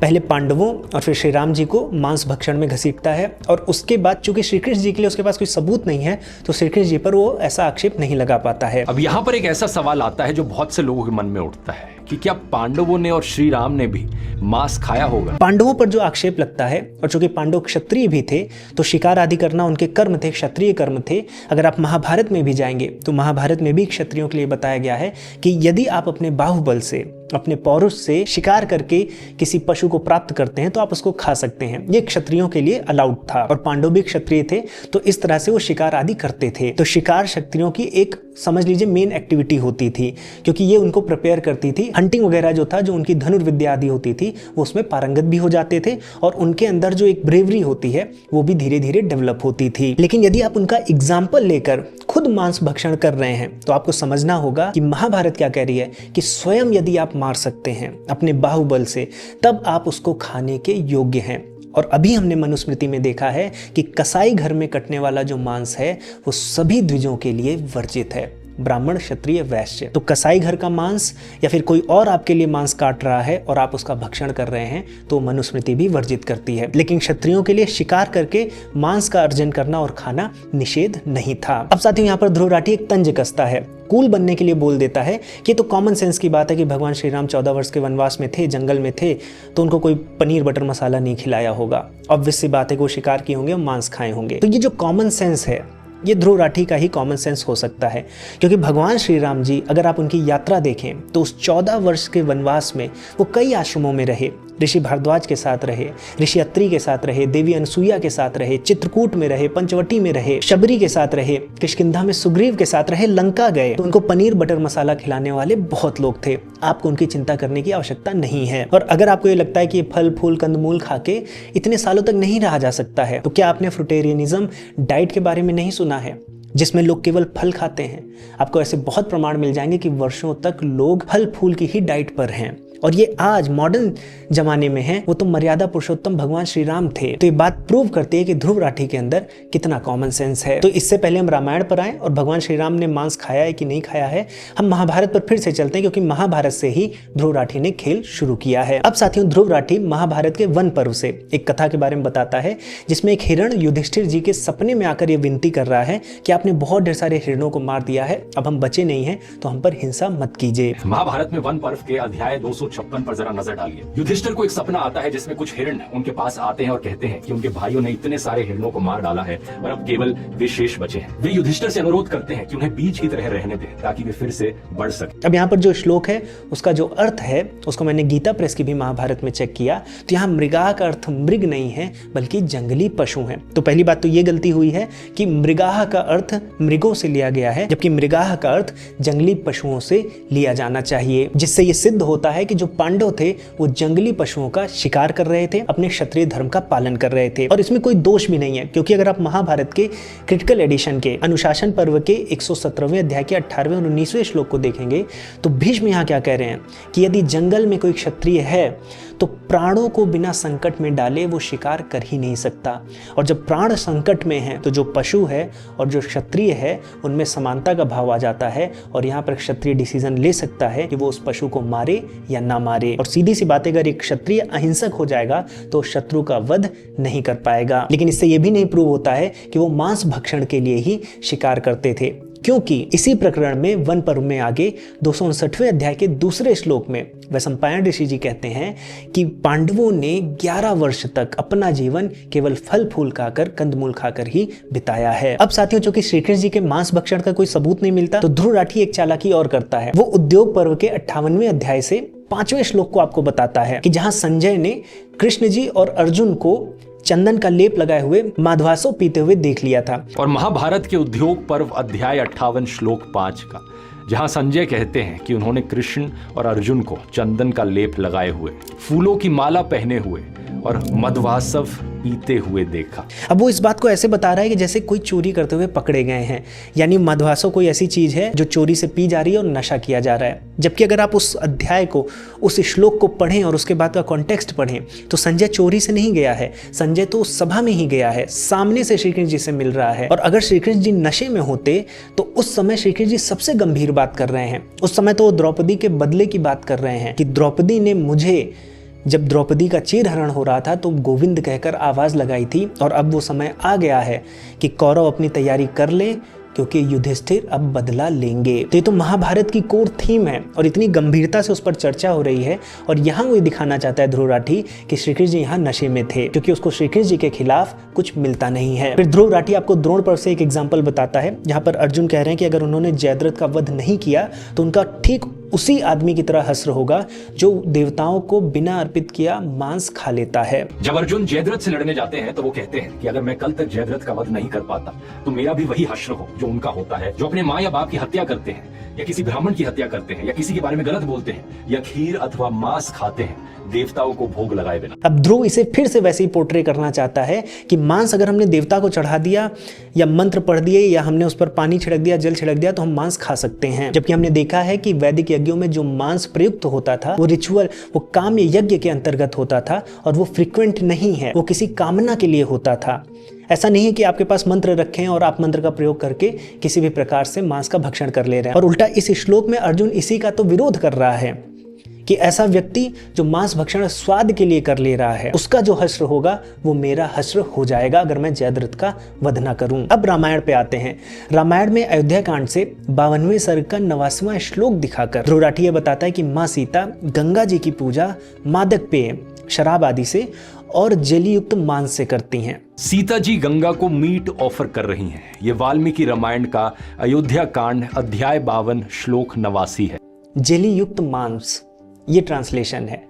पहले पांडवों और फिर श्री राम जी को मांस भक्षण में घसीटता है, और उसके बाद चूंकि श्री कृष्ण जी के लिए उसके पास कोई सबूत नहीं है तो श्री कृष्ण जी पर वो ऐसा आक्षेप नहीं लगा पाता है। अब यहाँ पर एक ऐसा सवाल आता है जो बहुत से लोगों के मन में उठता है कि क्या पांडवों ने और श्री राम ने भी मांस खाया होगा? पांडवों पर जो आक्षेप लगता है, और चूंकि पांडव क्षत्रिय भी थे तो शिकार आदि करना उनके कर्म थे, क्षत्रिय कर्म थे। अगर आप महाभारत में भी जाएंगे तो महाभारत में भी क्षत्रियों के लिए बताया गया है कि यदि आप अपने बाहुबल से, अपने पौरुष से शिकार करके किसी पशु को प्राप्त करते हैं तो आप उसको खा सकते हैं। ये क्षत्रियों के लिए अलाउड था, और पांडव भी क्षत्रिय थे तो इस तरह से वो शिकार आदि करते थे। तो शिकार क्षत्रियों की एक समझ लीजिए मेन एक्टिविटी होती थी, क्योंकि ये उनको प्रिपेयर करती थी। हंटिंग वगैरह जो था, जो उनकी धनुर्विद्या आदि होती थी, वो उसमें पारंगत भी हो जाते थे, और उनके अंदर जो एक ब्रेवरी होती है वो भी धीरे धीरे डेवलप होती थी। लेकिन यदि आप उनका एग्जाम्पल लेकर खुद मांस भक्षण कर रहे हैं तो आपको समझना होगा कि महाभारत क्या कह रही है कि स्वयं यदि आप मार सकते हैं अपने बाहुबल से, तब आप उसको खाने के योग्य हैं। और अभी हमने मनुस्मृति में देखा है कि कसाई घर में कटने वाला जो मांस है वो सभी द्विजों के लिए वर्जित है, ब्राह्मण, क्षत्रिय, वैश्य। तो कसाई घर का मांस या फिर कोई और आपके लिए मांस काट रहा है और आप उसका भक्षण कर रहे हैं तो मनुस्मृति भी वर्जित करती है। लेकिन क्षत्रियों के लिए शिकार करके मांस का अर्जन करना और खाना निषेध नहीं था। अब साथियों यहाँ पर ध्रुव राठी एक तंज कसता है, कूल बनने के लिए बोल देता है कि तो कॉमन सेंस की बात है कि भगवान श्री राम 14 वर्ष के वनवास में थे, जंगल में थे, तो उनको कोई पनीर बटर मसाला नहीं खिलाया होगा। ऑब्वियस सी बात है कि वो शिकार किए होंगे और मांस खाए होंगे। तो ये जो कॉमन सेंस है ये ध्रुव राठी का ही कॉमन सेंस हो सकता है, क्योंकि भगवान श्री राम जी अगर आप उनकी यात्रा देखें तो उस 14 वर्ष के वनवास में वो कई आश्रमों में रहे। ऋषि भारद्वाज के साथ रहे, ऋषि अत्रि के साथ रहे, देवी अनसुईया के साथ रहे, चित्रकूट में रहे, पंचवटी में रहे, शबरी के साथ रहे, किष्किंधा में सुग्रीव के साथ रहे, लंका गए तो उनको पनीर बटर मसाला खिलाने वाले बहुत लोग थे। आपको उनकी चिंता करने की आवश्यकता नहीं है। और अगर आपको ये लगता है कि फल फूल कंदमूल खा के इतने सालों तक नहीं रहा जा सकता है, तो क्या आपने फ्रूटेरियनिज्म डाइट के बारे में नहीं सुना है, जिसमें लोग केवल फल खाते हैं? आपको ऐसे बहुत प्रमाण मिल जाएंगे कि वर्षों तक लोग फल फूल की ही डाइट पर हैं, और ये आज मॉडर्न जमाने में है। वो तो मर्यादा पुरुषोत्तम भगवान श्री राम थे। तो ये बात प्रूव करती है कि ध्रुव राठी के अंदर कितना कॉमन सेंस है। तो इससे पहले हम रामायण पर आए और भगवान श्री राम ने मांस खाया है कि नहीं खाया है, हम महाभारत पर फिर से चलते हैं, क्योंकि महाभारत से ही ध्रुव राठी ने खेल शुरू किया है। अब साथियों ध्रुव राठी महाभारत के वन पर्व से एक कथा के बारे में बताता है, जिसमें एक हिरण युधिष्ठिर जी के सपने में आकर ये विनती कर रहा है कि आपने बहुत ढेर सारे हिरणों को मार दिया है, अब हम बचे नहीं हैं, तो हम पर हिंसा मत कीजिए। महाभारत में वन पर्व के अध्याय 256 पर जरा नजर डालिए। युधिष्ठिर को एक सपना आता है जिसमें कुछ हिरण उनके पास आते हैं और कहते हैं कि उनके भाइयों ने इतने सारे हिरणों को मार डाला है और अब केवल वे शेष बचे हैं। वे युधिष्ठिर से अनुरोध करते हैं कि उन्हें बीज की तरह रहने दें ताकि वे फिर से बढ़ सके। अब यहाँ पर जो श्लोक है उसका जो अर्थ है उसको मैंने गीता प्रेस की भी महाभारत में चेक किया, तो यहाँ मृगाह का अर्थ मृग नहीं है बल्कि जंगली पशु है। तो पहली बात तो ये गलती हुई है कि मृगाह का अर्थ मृगों से लिया गया है, जबकि मृगाह का अर्थ जंगली पशुओं से लिया जाना चाहिए, जिससे ये सिद्ध होता है कि जो पांडव थे वो जंगली पशुओं का शिकार कर रहे थे, अपने क्षत्रिय धर्म का पालन कर रहे थे। और इसमें कोई दोष भी नहीं है, क्योंकि अगर आप महाभारत के क्रिटिकल एडिशन के अनुशासन पर्व के 117वें अध्याय के 18वें और 19वें श्लोक को देखेंगे तो भीष्म यहाँ क्या कह रहे हैं कि यदि जंगल में कोई क्षत्रिय है तो प्राणों को बिना संकट में डाले वो शिकार कर ही नहीं सकता। और जब प्राण संकट में है तो जो पशु है और जो क्षत्रिय है उनमें समानता का भाव आ जाता है, और यहाँ पर क्षत्रिय डिसीजन ले सकता है कि वो उस पशु को मारे या ना मारे। और सीधी सी बात है, अगर एक क्षत्रिय अहिंसक हो जाएगा तो शत्रु का वध नहीं कर पाएगा। लेकिन इससे ये भी नहीं प्रूव होता है कि वो मांस भक्षण के लिए ही शिकार करते थे। क्योंकि इसी प्रकरण में वन पर्व में आगे 259वें अध्याय के दूसरे श्लोक में वैशंपायन ऋषि जी कहते हैं कि पांडवों ने 11 वर्ष तक अपना जीवन केवल फल फूल खाकर, कंदमूल खाकर ही बिताया है। अब साथियों, चूंकि श्री कृष्ण जी के मांस भक्षण का कोई सबूत नहीं मिलता, तो ध्रुव राठी एक चालाकी और करता है। वो उद्योग पर्व के 58वें अध्याय से 5वें श्लोक को आपको बताता है कि जहां संजय ने कृष्ण जी और अर्जुन को चंदन का लेप लगाए हुए माधवासो पीते हुए देख लिया था। और महाभारत के उद्योग पर्व अध्याय 58 श्लोक 5 का, जहां संजय कहते हैं कि उन्होंने कृष्ण और अर्जुन को चंदन का लेप लगाए हुए, फूलों की माला पहने हुए और मधवासव पीते हुए देखा। अब वो इस बात को ऐसे बता रहा है कि जैसे कोई चोरी करते हुए पकड़े गए हैं, यानी मधवासो कोई ऐसी चीज है जो चोरी से पी जा रही है और नशा किया जा रहा है। जबकि अगर आप उस अध्याय को, उस श्लोक को पढ़ें और उसके बाद का कॉन्टेक्स्ट पढ़ें, तो संजय चोरी से नहीं गया है, संजय तो उस सभा में ही गया है, सामने से श्री कृष्ण जी से मिल रहा है। और अगर श्री कृष्ण जी नशे में होते तो उस समय श्री कृष्ण जी सबसे गंभीर बात कर रहे हैं। उस समय तो वो द्रौपदी के बदले की बात कर रहे हैं कि द्रौपदी ने मुझे, जब द्रौपदी का चीरहरण हो रहा था तो गोविंद कहकर आवाज लगाई थी, और अब वो समय आ गया है कि कौरव अपनी तैयारी कर ले, क्योंकि युधिष्ठिर अब बदला लेंगे। तो ये तो महाभारत की कोर थीम है और इतनी गंभीरता से उस पर चर्चा हो रही है। और यहाँ वो दिखाना चाहता है ध्रुव राठी कि श्री कृष्ण जी यहाँ नशे में थे, क्योंकि उसको श्री कृष्ण जी के खिलाफ कुछ मिलता नहीं है। फिर ध्रुव राठी आपको द्रोण पर्व से एक एग्जाम्पल बताता है, जहाँ पर अर्जुन कह रहे हैं कि अगर उन्होंने जयद्रथ का वध नहीं किया तो उनका ठीक उसी आदमी की तरह हश्र होगा जो देवताओं को बिना अर्पित किया मांस खा लेता है। जब अर्जुन जयद्रथ से लड़ने जाते हैं तो वो कहते हैं कि अगर मैं कल तक जयद्रथ का वध नहीं कर पाता तो मेरा भी वही हश्र हो जो उनका होता है, जो अपने माँ या बाप की हत्या करते हैं, या किसी ब्राह्मण की हत्या करते हैं, या किसी के बारे में गलत बोलते हैं, या खीर अथवा मांस खाते हैं देवताओं को भोग लगाए बिना। अब ध्रुव इसे फिर से वैसे ही पोर्ट्रे करना चाहता है कि मांस अगर हमने देवता को चढ़ा दिया, या मंत्र पढ़ दिए, या हमने उस पर पानी छिड़क दिया, जल छिड़क दिया, तो हम मांस खा सकते हैं। जबकि हमने देखा है कि वैदिक यज्ञों में जो मांस प्रयुक्त होता था वो रिचुअल, वो काम्य यज्ञ के अंतर्गत होता था, और वो फ्रिक्वेंट नहीं है, वो किसी कामना के लिए होता था। ऐसा नहीं है कि आपके पास मंत्र रखें और आप मंत्र का प्रयोग करके किसी भी प्रकार से मांस का भक्षण कर ले रहे हैं। और उल्टा इस श्लोक में अर्जुन इसी का तो विरोध कर रहा है कि ऐसा व्यक्ति जो मांस भक्षण स्वाद के लिए कर ले रहा है, उसका जो हश्र होगा वो मेरा हश्र हो जाएगा अगर मैं जयद्रथ का वध न करूं। अब रामायण पे आते हैं। रामायण में अयोध्या कांड से 52वें सर्ग का 89वां श्लोक दिखाकर ध्रुव राठी ये बताता है कि माँ सीता गंगा जी की पूजा मादक पेय, शराब आदि से और जलीयुक्त मांस से करती हैं। सीता जी गंगा को मीट ऑफर कर रही हैं। ये वाल्मीकि रामायण का अयोध्या कांड अध्याय 52 श्लोक 89 है। जलीयुक्त मांस, ये ट्रांसलेशन है।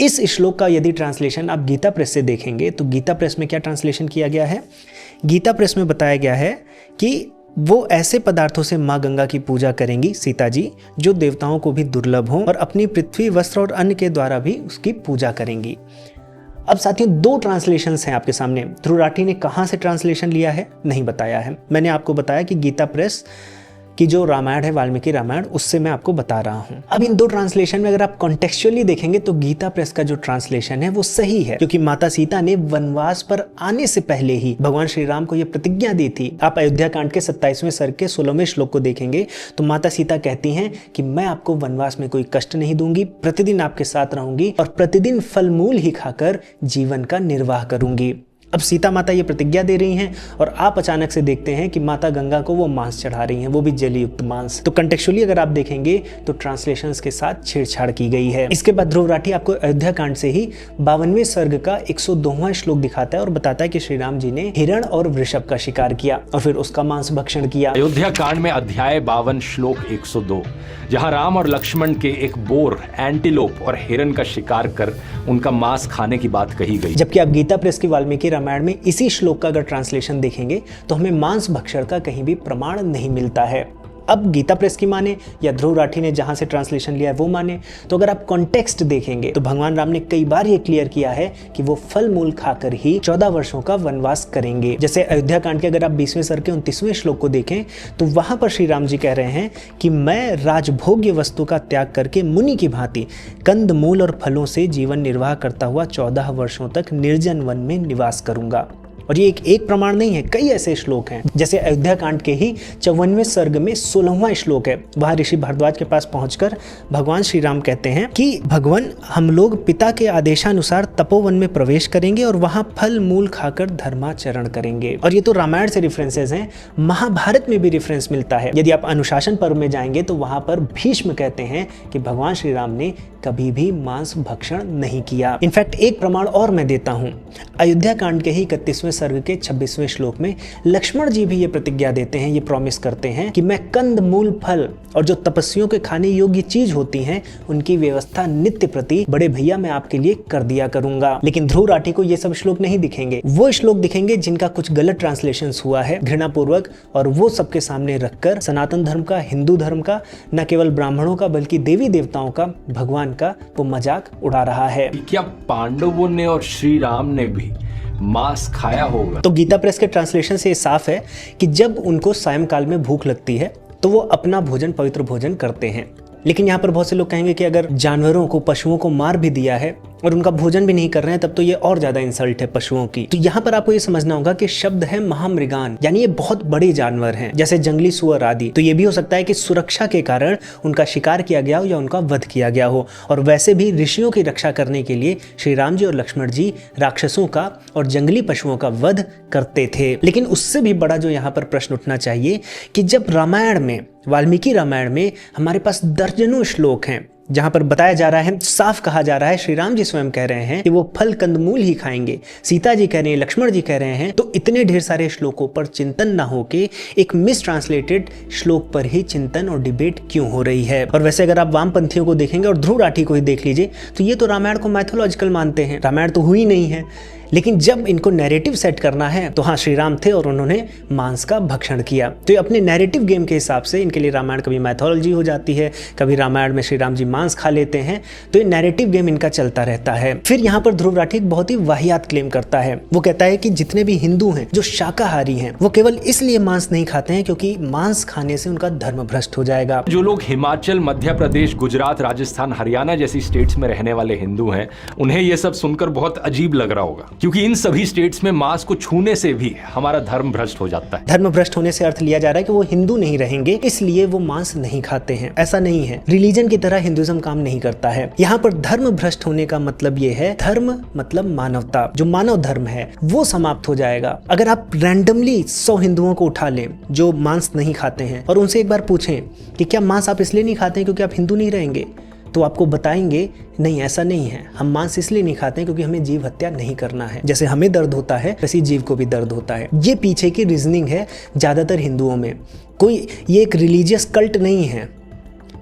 इस श्लोक का यदि ट्रांसलेशन आप गीता प्रेस से देखेंगे तो गीता प्रेस में क्या ट्रांसलेशन किया गया है? गीता प्रेस में बताया गया है कि वो ऐसे पदार्थों से माँ गंगा की पूजा करेंगी सीता जी जो देवताओं को भी दुर्लभ हों, और अपनी पृथ्वी, वस्त्र और अन्न के द्वारा भी उसकी पूजा करेंगी। अब साथियों, दो ट्रांसलेशंस हैं आपके सामने। ध्रुव राठी ने कहाँ से ट्रांसलेशन लिया है नहीं बताया है। मैंने आपको बताया कि गीता प्रेस कि जो रामायण है, वाल्मीकि रामायण, उससे मैं आपको बता रहा हूं। अब इन दो ट्रांसलेशन में अगर आप कॉन्टेक्चुअली देखेंगे तो गीता प्रेस का जो ट्रांसलेशन है वो सही है, क्योंकि माता सीता ने वनवास पर आने से पहले ही भगवान श्री राम को यह प्रतिज्ञा दी थी। आप अयोध्या कांड के 27वें सर्ग के 16वें श्लोक को देखेंगे तो माता सीता कहती हैं कि मैं आपको वनवास में कोई कष्ट नहीं दूंगी, प्रतिदिन आपके साथ रहूंगी और प्रतिदिन फल मूल ही खाकर जीवन का निर्वाह करूंगी। अब सीता माता ये प्रतिज्ञा दे रही हैं और आप अचानक से देखते हैं कि माता गंगा को वो मांस चढ़ा रही हैं, वो भी जलयुक्त मांस। तो कंटेक्चुअली अगर आप देखेंगे तो ट्रांसलेशंस के साथ छेड़छाड़ की गई है। इसके बाद ध्रुव राठी आपको अयोध्या कांड से ही 52वें सर्ग का 102वां श्लोक दिखाता है और बताता है कि श्री राम जी ने हिरण और वृषभ का शिकार किया और फिर उसका मांस भक्षण किया। अयोध्या कांड में अध्याय 52 श्लोक 102, जहां राम और लक्ष्मण के एक बोर, एंटीलोप और हिरण का शिकार कर उनका मांस खाने की बात कही गई। जबकि आप गीता प्रेस की वाल्मीकि रामायण में इसी श्लोक का अगर ट्रांसलेशन देखेंगे तो हमें मांस भक्षण का कहीं भी प्रमाण नहीं मिलता है। अब गीता प्रेस की माने या ध्रुव राठी ने जहां से ट्रांसलेशन लिया है वो माने, तो अगर आप कॉन्टेक्स्ट देखेंगे तो भगवान राम ने कई बार ये क्लियर किया है कि वो फल मूल खाकर ही 14 वर्षों का वनवास करेंगे। जैसे अयोध्या कांड के अगर आप 20वें सर्ग के 29वें श्लोक को देखें तो वहां पर श्री राम जी कह रहे हैं कि मैं राजभोग्य वस्तु का त्याग करके मुनि की भांति कंद मूल और फलों से जीवन निर्वाह करता हुआ 14 वर्षों तक निर्जन वन में निवास करूंगा। और ये एक प्रमाण नहीं है, कई ऐसे श्लोक हैं। जैसे अयोध्या कांड के ही 54वें सर्ग में 16वां श्लोक है। वहां ऋषि भारद्वाज के पास पहुंचकर भगवान श्री राम कहते हैं कि भगवान, हम लोग पिता के आदेशानुसार तपोवन में प्रवेश करेंगे और वहां फल मूल खाकर धर्माचरण करेंगे। और ये तो रामायण से रेफरेंसेस हैं, महाभारत में भी रेफरेंस मिलता है। यदि आप अनुशासन पर्व में जाएंगे तो वहां पर भीष्म कहते हैं कि भगवान श्री राम ने कभी भी मांस भक्षण नहीं किया। इनफैक्ट एक प्रमाण और मैं देता हूं, अयोध्या कांड के ही 31वें सर्ग के 26वें श्लोक में लक्ष्मण जी भी ये प्रतिज्ञा देते हैं, ये प्रॉमिस करते हैं कि मैं कंद मूल फल और जो तपस्वियों के खाने योग्य चीज होती हैं उनकी व्यवस्था नित्य प्रति बड़े भैया मैं आपके लिए कर दिया करूंगा। लेकिन ध्रुव राठी को ये सब श्लोक नहीं दिखेंगे, वो श्लोक दिखेंगे जिनका कुछ गलत ट्रांसलेशन हुआ है घृणापूर्वक, और वो सबके सामने रखकर सनातन धर्म का, हिंदू धर्म का, न केवल ब्राह्मणों का बल्कि देवी देवताओं का, भगवान का वो मजाक उड़ा रहा है। क्या पांडवों ने और श्री राम ने भी मांस खाया होगा? तो गीता प्रेस के ट्रांसलेशन से साफ है कि जब उनको सायंकाल में भूख लगती है तो वो अपना भोजन, पवित्र भोजन करते हैं। लेकिन यहाँ पर बहुत से लोग कहेंगे कि अगर जानवरों को, पशुओं को मार भी दिया है और उनका भोजन भी नहीं कर रहे हैं तब तो ये और ज्यादा इंसल्ट है पशुओं की। तो यहाँ पर आपको ये समझना होगा कि शब्द है महामृगान, यानी ये बहुत बड़े जानवर हैं, जैसे जंगली सुअर आदि। तो ये भी हो सकता है कि सुरक्षा के कारण उनका शिकार किया गया हो या उनका वध किया गया हो। और वैसे भी ऋषियों की रक्षा करने के लिए श्री राम जी और लक्ष्मण जी राक्षसों का और जंगली पशुओं का वध करते थे। लेकिन उससे भी बड़ा जो यहाँ पर प्रश्न उठना चाहिए कि जब रामायण में, वाल्मीकि रामायण में हमारे पास दर्जनों श्लोक हैं जहां पर बताया जा रहा है, साफ कहा जा रहा है, श्री राम जी स्वयं कह रहे हैं कि वो फल कंदमूल ही खाएंगे, सीता जी कह रहे हैं, लक्ष्मण जी कह रहे हैं, तो इतने ढेर सारे श्लोकों पर चिंतन ना होके एक मिस ट्रांसलेटेड श्लोक पर ही चिंतन और डिबेट क्यों हो रही है। और वैसे अगर आप वामपंथियों को देखेंगे और ध्रुव राठी को ही देख लीजिए तो ये तो रामायण को मैथोलॉजिकल मानते हैं, रामायण तो हुई नहीं है। लेकिन जब इनको नैरेटिव सेट करना है तो हाँ, श्री राम थे और उन्होंने मांस का भक्षण किया, तो ये अपने नैरेटिव गेम के हिसाब से इनके लिए रामायण कभी मैथोलॉजी हो जाती है, कभी रामायण में श्री राम जी मांस खा लेते हैं, तो ये नैरेटिव गेम इनका चलता रहता है। फिर यहाँ पर ध्रुव राठी बहुत ही वाहियात क्लेम करता है। वो कहता है कि जितने भी हिंदू हैं जो शाकाहारी हैं वो केवल इसलिए मांस नहीं खाते हैं क्योंकि मांस खाने से उनका धर्म भ्रष्ट हो जाएगा। जो लोग हिमाचल, मध्य प्रदेश, गुजरात, राजस्थान, हरियाणा जैसी स्टेट्स में रहने वाले हिंदू हैं, उन्हें यह सब सुनकर बहुत अजीब लग रहा होगा, क्योंकि इन सभी स्टेट्स में मांस को छूने से भी हमारा धर्म भ्रष्ट हो जाता है। धर्म भ्रष्ट होने से अर्थ लिया जा रहा है कि वो हिंदू नहीं रहेंगे इसलिए वो मांस नहीं खाते हैं। ऐसा नहीं है, रिलीजन की तरह हिंदुइज्म काम नहीं करता है। यहाँ पर धर्म भ्रष्ट होने का मतलब ये है, धर्म मतलब मानवता, जो मानव धर्म है वो समाप्त हो जाएगा। अगर आप रैंडमली 100 हिंदुओं को उठा लें जो मांस नहीं खाते हैं और उनसे एक बार पूछें कि क्या मांस आप इसलिए नहीं खाते हैं क्योंकि आप हिंदू नहीं रहेंगे, तो आपको बताएंगे नहीं, ऐसा नहीं है, हम मांस इसलिए नहीं खाते हैं क्योंकि हमें जीव हत्या नहीं करना है। जैसे हमें दर्द होता है वैसे जीव को भी दर्द होता है। ये पीछे की रीजनिंग है ज्यादातर हिंदुओं में। कोई ये एक रिलीजियस कल्ट नहीं है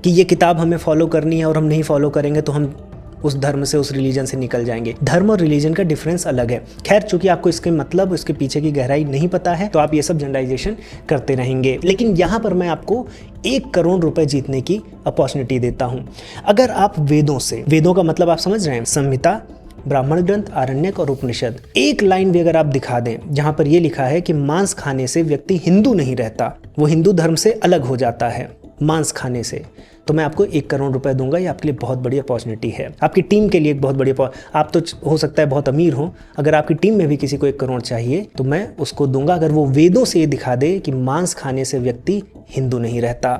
कि ये किताब हमें फॉलो करनी है और हम नहीं फॉलो करेंगे तो हम उस धर्म से, उस रिलीजन से निकल जाएंगे। धर्म और रिलीजन का डिफरेंस अलग है। खैर, चूंकि आपको इसके मतलब, उसके पीछे की गहराई नहीं पता है तो आप ये सब जनरलाइजेशन करते रहेंगे। लेकिन यहाँ पर मैं आपको 1 करोड़ रुपए जीतने की अपॉर्चुनिटी देता हूँ। अगर आप वेदों से, वेदों का मतलब आप समझ रहे हैं, संहिता, ब्राह्मण ग्रंथ, आरण्यक और उपनिषद, एक लाइन भी अगर आप दिखा दें जहां पर यह लिखा है कि मांस खाने से व्यक्ति हिंदू नहीं रहता, वो हिंदू धर्म से अलग हो जाता है मांस खाने से, तो मैं आपको 1 करोड़ रुपए दूंगा। ये आपके लिए बहुत बड़ी अपॉर्चुनिटी है, आपकी टीम के लिए एक बहुत बड़ी। आप तो हो सकता है बहुत अमीर हो, अगर आपकी टीम में भी किसी को 1 करोड़ चाहिए तो मैं उसको दूंगा अगर वो वेदों से ये दिखा दे कि मांस खाने से व्यक्ति हिंदू नहीं रहता।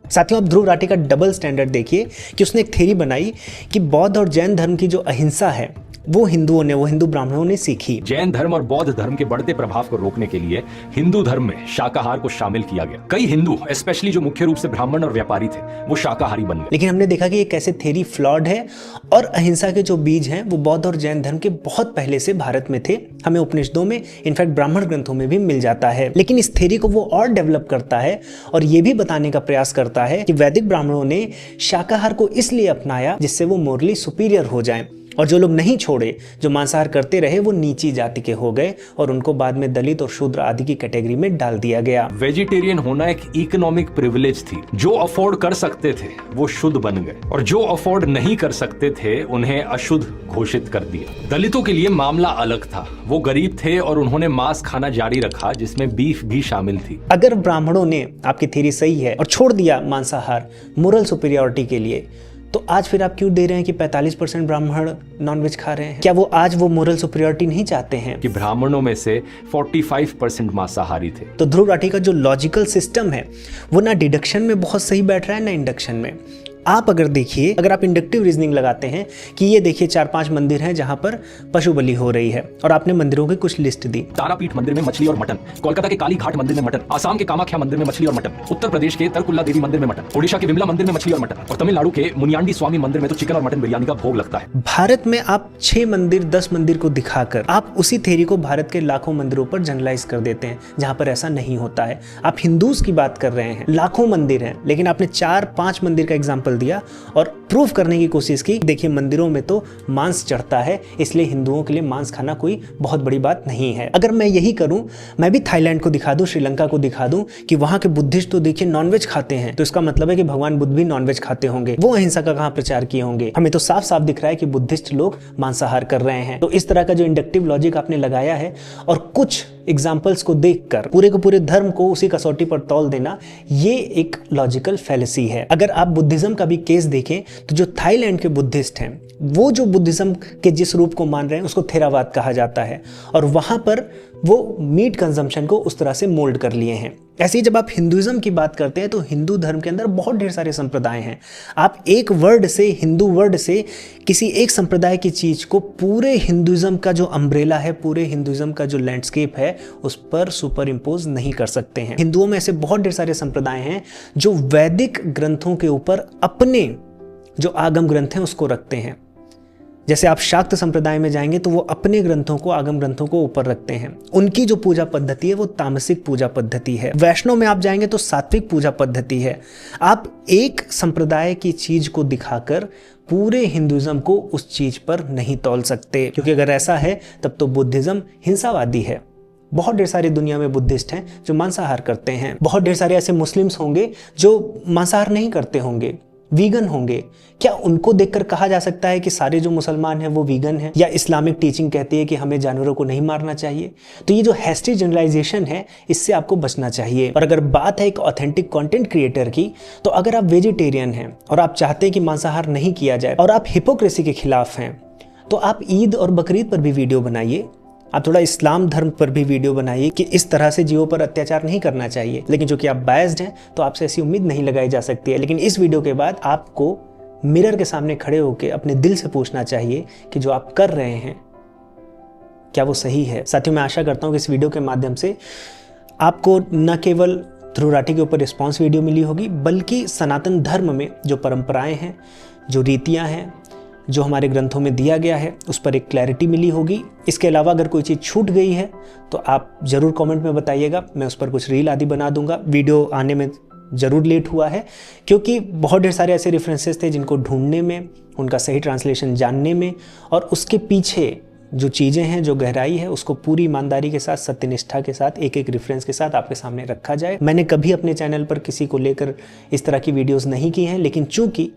साथियों, आप ध्रुव राठी का डबल स्टैंडर्ड देखिए कि उसने एक थ्योरी बनाई कि बौद्ध और जैन धर्म की जो अहिंसा है वो हिंदुओं ने, वो हिंदू ब्राह्मणों ने सीखी। जैन धर्म और बौद्ध धर्म के बढ़ते प्रभाव को रोकने के लिए हिंदू धर्म में शाकाहार को शामिल किया गया। कई हिंदू, स्पेशली जो मुख्य रूप से ब्राह्मण और व्यापारी थे, वो शाकाहारी बन गए। लेकिन हमने देखा कि ये कैसे थ्योरी फ्लॉड है और अहिंसा के जो बीज हैं वो बौद्ध और जैन धर्म के बहुत पहले से भारत में थे। हमें उपनिषदों में, इनफैक्ट ब्राह्मण ग्रंथों में भी मिल जाता है। लेकिन इस थ्योरी को वो और डेवलप करता है और ये भी बताने का प्रयास करता है कि वैदिक ब्राह्मणों ने शाकाहार को इसलिए अपनाया जिससे वो मोरली सुपीरियर हो जाएं, और जो लोग नहीं छोड़े, जो मांसाहार करते रहे, वो नीची जाति के हो गए और उनको बाद में दलित और शूद्र आदि की कैटेगरी में डाल दिया गया। वेजिटेरियन होना एक इकोनॉमिक प्रिविलेज थी। जो अफोर्ड कर सकते थे वो शुद्ध बन गए और जो अफोर्ड नहीं कर सकते थे उन्हें अशुद्ध घोषित कर दिया। दलितों के लिए मामला अलग था, वो गरीब थे और उन्होंने मांस खाना जारी रखा जिसमें बीफ भी शामिल थी। अगर ब्राह्मणों ने, आपकी थ्योरी सही है, और छोड़ दिया मांसाहार मोरल सुपीरियरिटी के लिए, तो आज फिर आप क्यों दे रहे हैं कि 45% ब्राह्मण नॉनवेज खा रहे हैं? क्या वो आज वो मोरल सुपीरियरिटी नहीं चाहते हैं कि ब्राह्मणों में से 45% मांसाहारी थे? तो ध्रुव राठी का जो लॉजिकल सिस्टम है वो ना डिडक्शन में बहुत सही बैठ रहा है ना इंडक्शन में। आप अगर देखिए, अगर आप इंडक्टिव रीजनिंग लगाते हैं कि ये देखिए 4-5 मंदिर हैं जहां पर पशु बलि हो रही है और आपने मंदिरों की कुछ लिस्ट दी। तारापीठ मंदिर में मछली और मटन, कोलकाता के काली घाट मंदिर में मटन, आसाम के कामाख्या मंदिर में मछली और मटन, उत्तर प्रदेश के तरकुल्ला देवी मंदिर में मटन, ओडिशा के विमला मंदिर में मछली और मटन, और तमिलनाडु के मुनियांडी स्वामी मंदिर में तो चिकन और मटन बिरयानी का भोग लगता है। भारत में आप 6 मंदिर 10 मंदिर को दिखाकर आप उसी थ्योरी को भारत के लाखों मंदिरों पर जनरलाइज कर देते हैं जहां पर ऐसा नहीं होता है। आप हिंदूज की बात कर रहे हैं, लाखों मंदिर हैं, लेकिन आपने 4-5 मंदिर का एग्जाम्पल दिया और प्रूफ करने की कोशिश की, देखिए मंदिरों में तो मांस चढ़ता है, इसलिए हिंदुओं के लिए मांस खाना कोई बहुत बड़ी बात नहीं है। अगर मैं यही करूं, मैं भी थाईलैंड को दिखा दूं, श्रीलंका को दिखा दूं कि वहां के बुद्धिस्ट तो देखिए नॉनवेज खाते हैं, तो इसका मतलब है कि भगवान बुद्ध भी नॉनवेज खाते होंगे, वो अहिंसा का कहां प्रचार किए होंगे? हमें तो साफ साफ दिख रहा है कि बुद्धिस्ट लोग मांसाहार कर रहे हैं। तो इस तरह का जो इंडक्टिव लॉजिक आपने लगाया है और कुछ एग्जाम्पल्स को देखकर पूरे को पूरे धर्म को उसी कसौटी पर तौल देना, ये एक लॉजिकल फैलेसी है। अगर आप बुद्धिज्म का भी केस देखें तो जो थाईलैंड के बुद्धिस्ट हैं, वो जो बुद्धिज्म के जिस रूप को मान रहे हैं उसको थेरावाद कहा जाता है, और वहां पर वो मीट कंजम्पशन को उस तरह से मोल्ड कर लिए हैं। ऐसे ही जब आप हिंदुइज्म की बात करते हैं तो हिंदू धर्म के अंदर बहुत ढेर सारे संप्रदाय हैं। आप एक वर्ड से, हिंदू वर्ड से किसी एक संप्रदाय की चीज को पूरे हिंदुइज्म का जो अम्ब्रेला है, पूरे हिंदुइज्म का जो लैंडस्केप है, उस पर सुपर इम्पोज नहीं कर सकते हैं। हिंदुओं में ऐसे बहुत ढेर सारे संप्रदाय हैं जो वैदिक ग्रंथों के ऊपर अपने जो आगम ग्रंथ हैं उसको रखते हैं। जैसे आप शाक्त संप्रदाय में जाएंगे तो वो अपने ग्रंथों को, आगम ग्रंथों को ऊपर रखते हैं। उनकी जो पूजा पद्धति है वो तामसिक पूजा पद्धति है। वैष्णव में आप जाएंगे तो सात्विक पूजा पद्धति है। आप एक संप्रदाय की चीज को दिखाकर पूरे हिंदुइज्म को उस चीज पर नहीं तौल सकते, क्योंकि अगर ऐसा है तब तो बुद्धिज्म हिंसावादी है। बहुत ढेर सारी दुनिया में बुद्धिस्ट हैं जो मांसाहार करते हैं। बहुत ढेर सारे ऐसे मुस्लिम्स होंगे जो मांसाहार नहीं करते होंगे, वीगन होंगे। क्या उनको देखकर कहा जा सकता है कि सारे जो मुसलमान हैं वो वीगन हैं? या इस्लामिक टीचिंग कहती है कि हमें जानवरों को नहीं मारना चाहिए? तो ये जो हैस्टी जनरलाइजेशन है, इससे आपको बचना चाहिए। और अगर बात है एक ऑथेंटिक कंटेंट क्रिएटर की, तो अगर आप वेजिटेरियन हैं और आप चाहते हैं कि मांसाहार नहीं किया जाए और आप हिपोक्रेसी के खिलाफ हैं, तो आप ईद और बकरीद पर भी वीडियो बनाइए। आप थोड़ा इस्लाम धर्म पर भी वीडियो बनाइए कि इस तरह से जीवों पर अत्याचार नहीं करना चाहिए। लेकिन जो कि आप बायस्ड हैं तो आपसे ऐसी उम्मीद नहीं लगाई जा सकती है। लेकिन इस वीडियो के बाद आपको मिरर के सामने खड़े होकर अपने दिल से पूछना चाहिए कि जो आप कर रहे हैं क्या वो सही है? साथियों, मैं आशा करता हूँ कि इस वीडियो के माध्यम से आपको न केवल ध्रुव राठी के ऊपर रिस्पॉन्स वीडियो मिली होगी, बल्कि सनातन धर्म में जो परंपराएं हैं, जो रीतियां हैं, जो हमारे ग्रंथों में दिया गया है, उस पर एक क्लैरिटी मिली होगी। इसके अलावा अगर कोई चीज़ छूट गई है तो आप ज़रूर कमेंट में बताइएगा, मैं उस पर कुछ रील आदि बना दूंगा। वीडियो आने में ज़रूर लेट हुआ है क्योंकि बहुत ढेर सारे ऐसे रेफरेंसेस थे जिनको ढूंढने में, उनका सही ट्रांसलेशन जानने में और उसके पीछे जो चीज़ें हैं, जो गहराई है, उसको पूरी ईमानदारी के साथ, सत्यनिष्ठा के साथ, एक एक रेफरेंस के साथ आपके सामने रखा जाए। मैंने कभी अपने चैनल पर किसी को लेकर इस तरह की वीडियोज़ नहीं की हैं, लेकिन चूँकि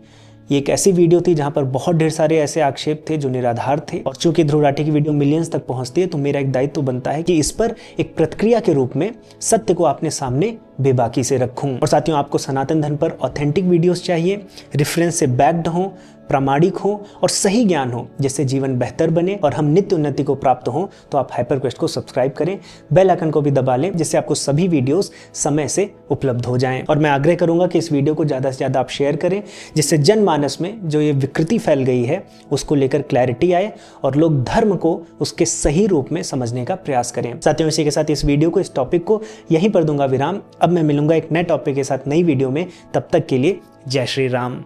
ये एक ऐसी वीडियो थी जहां पर बहुत ढेर सारे ऐसे आक्षेप थे जो निराधार थे, और चूंकि ध्रुव राठी की वीडियो मिलियंस तक पहुंचती है तो मेरा एक दायित्व बनता है कि इस पर एक प्रतिक्रिया के रूप में सत्य को अपने सामने बेबाकी से रखूं। और साथियों, आपको सनातन धर्म पर ऑथेंटिक वीडियोस चाहिए, रेफरेंस से बैक्ड हो, प्रामाणिक हो और सही ज्ञान हो, जिससे जीवन बेहतर बने और हम नित्य उन्नति को प्राप्त हो, तो आप हाइपरक्वेस्ट को सब्सक्राइब करें, बेल आइकन को भी दबा लें, जिससे आपको सभी वीडियोस समय से उपलब्ध हो जाएं। और मैं आग्रह करूंगा कि इस वीडियो को ज़्यादा से ज़्यादा आप शेयर करें, जिससे जनमानस में जो ये विकृति फैल गई है उसको लेकर क्लैरिटी आए और लोग धर्म को उसके सही रूप में समझने का प्रयास करें। साथियों, इसी के साथ इस वीडियो को, इस टॉपिक को यहीं पर दूंगा विराम। अब मैं मिलूंगा एक नए टॉपिक के साथ नई वीडियो में। तब तक के लिए जय श्री राम।